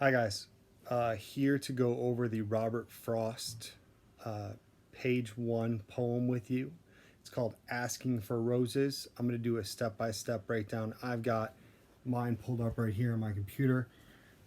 Hi guys, here to go over the Robert Frost page one poem with you. It's called Asking for Roses. I'm going to do a step-by-step breakdown. I've got mine pulled up right here on my computer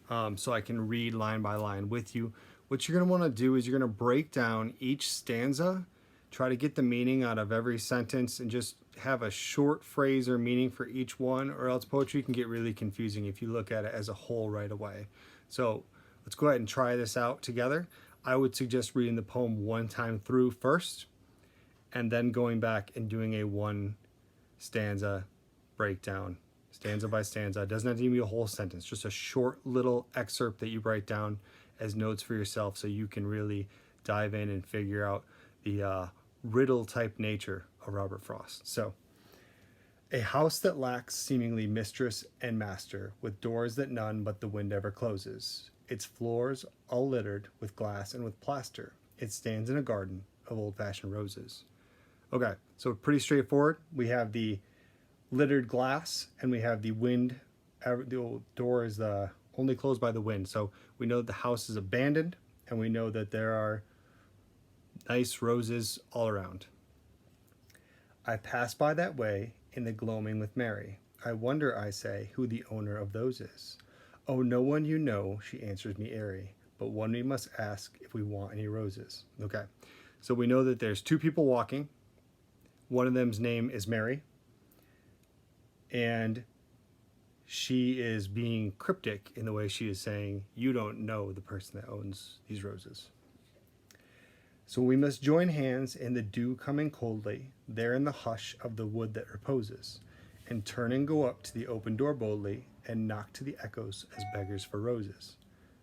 so I can read line by line with you. What you're going to want to do is you're going to break down each stanza, try to get the meaning out of every sentence, and just have a short phrase or meaning for each one, or else poetry can get really confusing if you look at it as a whole right away. So let's go ahead and try this out together. I would suggest reading the poem one time through first, and then going back and doing a one stanza breakdown, stanza by stanza. It doesn't have to be a whole sentence, just a short little excerpt that you write down as notes for yourself so you can really dive in and figure out the riddle type nature of Robert Frost. So, a house that lacks seemingly mistress and master, with doors that none but the wind ever closes. Its floors all littered with glass and with plaster. It stands in a garden of old-fashioned roses. Okay, so pretty straightforward. We have the littered glass and we have the wind. The old door is only closed by the wind. So we know that the house is abandoned and we know that there are nice roses all around. I pass by that way in the gloaming with Mary. I wonder, I say, who the owner of those is. Oh, no one you know, she answers me airy, but one we must ask if we want any roses. Okay, so we know that there's two people walking. One of them's name is Mary, and she is being cryptic in the way she is saying, you don't know the person that owns these roses. So we must join hands in the dew coming coldly, there in the hush of the wood that reposes, and turn and go up to the open door boldly, and knock to the echoes as beggars for roses.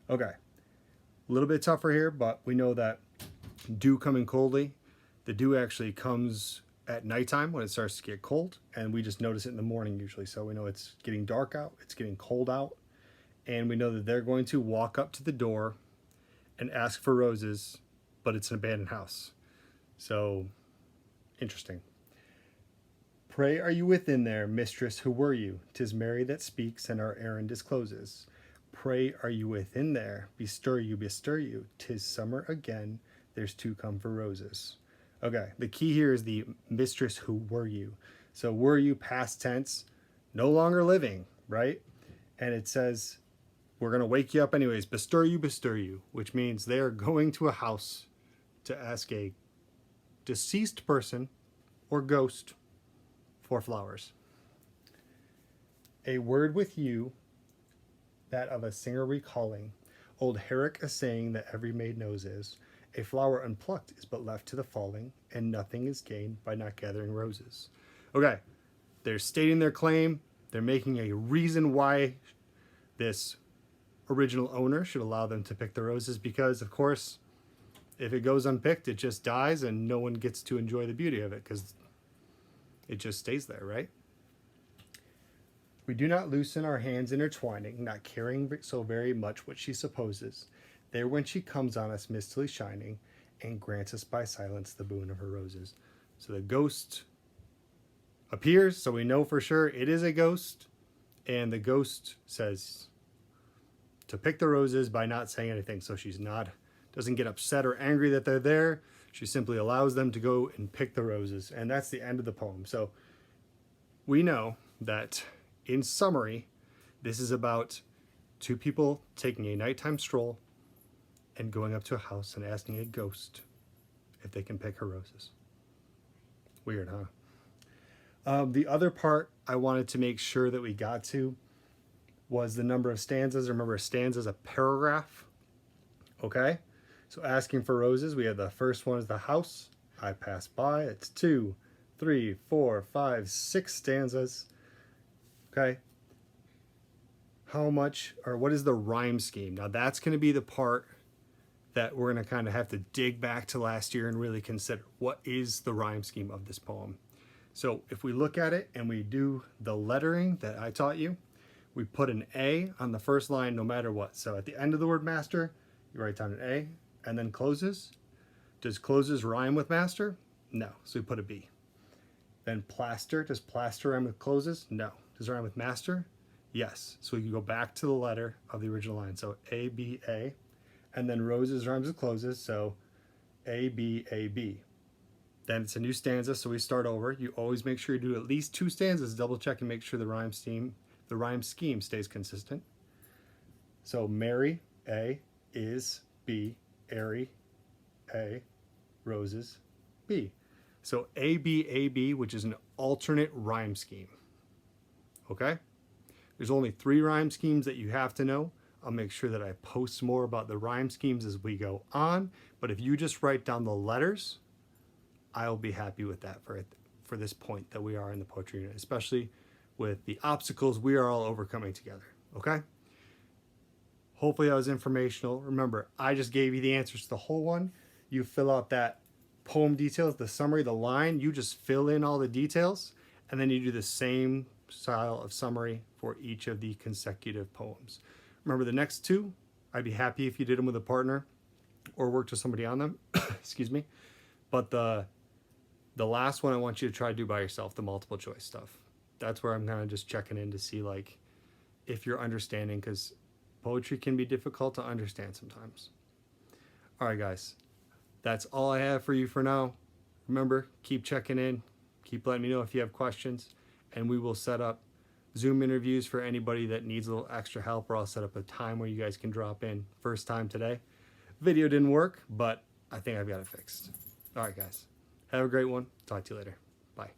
Okay, a little bit tougher here, but we know that dew coming coldly, the dew actually comes at nighttime when it starts to get cold, and we just notice it in the morning usually. So we know it's getting dark out, it's getting cold out, and we know that they're going to walk up to the door and ask for roses, but it's an abandoned house. So, interesting. Pray are you within there, mistress, who were you? 'Tis Mary that speaks, and our errand discloses. Pray are you within there, bestir you, bestir you. 'Tis summer again, there's two come for roses. Okay, the key here is the mistress, who were you? So were you past tense, no longer living, right? And it says, we're going to wake you up anyways, bestir you, which means they are going to a house to ask a deceased person or ghost for flowers. A word with you, that of a singer recalling, old Herrick a saying that every maid knows is, a flower unplucked is but left to the falling, and nothing is gained by not gathering roses. Okay, they're stating their claim. They're making a reason why this original owner should allow them to pick the roses, because, of course, if it goes unpicked, it just dies and no one gets to enjoy the beauty of it because it just stays there, right? We do not loosen our hands intertwining, not caring so very much what she supposes. There when she comes on us mistily shining, and grants us by silence the boon of her roses. So the ghost appears, so we know for sure it is a ghost, and the ghost says to pick the roses by not saying anything. So she's not, doesn't get upset or angry that they're there. She simply allows them to go and pick the roses, and that's the end of the poem. So we know that, in summary, this is about two people taking a nighttime stroll and going up to a house and asking a ghost if they can pick her roses. Weird, huh? The other part I wanted to make sure that we got to was the number of stanzas. Remember, a stanza is a paragraph. Okay? So asking for roses, we have the first one is the house. I pass by. It's 2, 3, 4, 5, 6 stanzas. Okay? How much, or what is the rhyme scheme? Now that's going to be the part that we're going to kind of have to dig back to last year and really consider what is the rhyme scheme of this poem. So if we look at it and we do the lettering that I taught you, we put an A on the first line no matter what. So at the end of the word master, you write down an A, and then closes. Does closes rhyme with master? No, so we put a B. Then plaster, does plaster rhyme with closes? No. Does it rhyme with master? Yes. So we can go back to the letter of the original line. So A, B, A. And then roses rhymes with closes. So A, B, A, B. Then it's a new stanza. So we start over. You always make sure you do at least 2 stanzas. Double check and make sure the rhyme scheme stays consistent. So Mary, A, is, B, airy, A, roses, B. So A, B, A, B, which is an alternate rhyme scheme. Okay? There's only 3 rhyme schemes that you have to know. I'll make sure that I post more about the rhyme schemes as we go on. But if you just write down the letters, I'll be happy with that for this point that we are in the poetry unit, especially with the obstacles we are all overcoming together. Okay? Hopefully that was informational. Remember, I just gave you the answers to the whole one. You fill out that poem details, the summary, the line. You just fill in all the details, and then you do the same style of summary for each of the consecutive poems. Remember the next 2, I'd be happy if you did them with a partner or worked with somebody on them. Excuse me. But the last one I want you to try to do by yourself, the multiple choice stuff. That's where I'm kind of just checking in to see like if you're understanding, because poetry can be difficult to understand sometimes. All right, guys. That's all I have for you for now. Remember, keep checking in. Keep letting me know if you have questions. And we will set up Zoom interviews for anybody that needs a little extra help, or I'll set up a time where you guys can drop in. First time today. Video didn't work, but I think I've got it fixed. All right, guys. Have a great one. Talk to you later. Bye.